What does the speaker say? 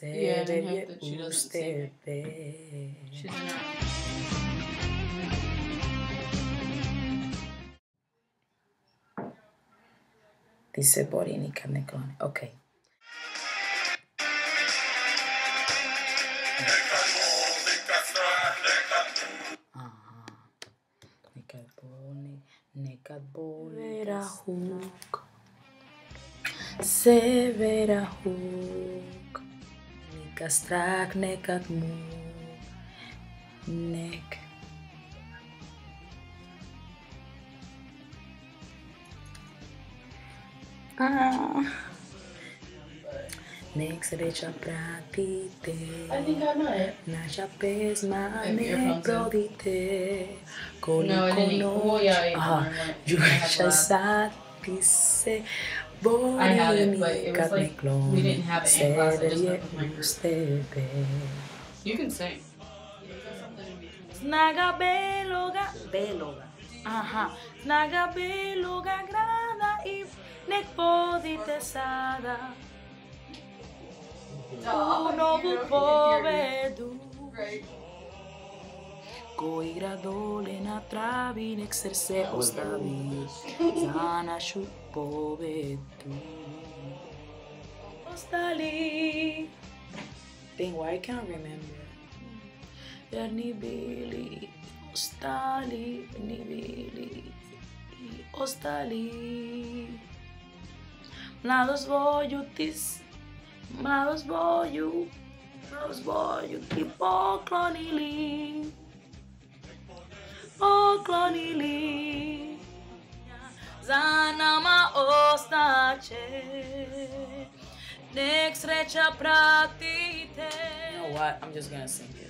Yeah, and I hope that she doesn't see me. She's in her. Dice Borini Carnecone. Ok. Nekat boli. Vera hook. Severa hook. Nika strak, nekat moe. Nek. Nek sreća pratite. I think I might. Naša pesma Have ne earphones in. prodite. No, I didn't. Well, yeah, I Juša sati se bori. I had it, but it was like we didn't have it in class. I just went with my group. You can sing. Snaga beloga, beloga. Aha. Snaga beloga grana i nek podite sada. U novu pobedu. Ko igra dole na travi, nek srce ostavi za našu pobedu. Ostali. Thing why I can't remember. Jer ni bili ostali, ni bili ostali. Mladost vojutis, mladost voju ti poklonili. Poklonili. Za nama ostaće. Nek sreća pratite. You know what? I'm just gonna sing it.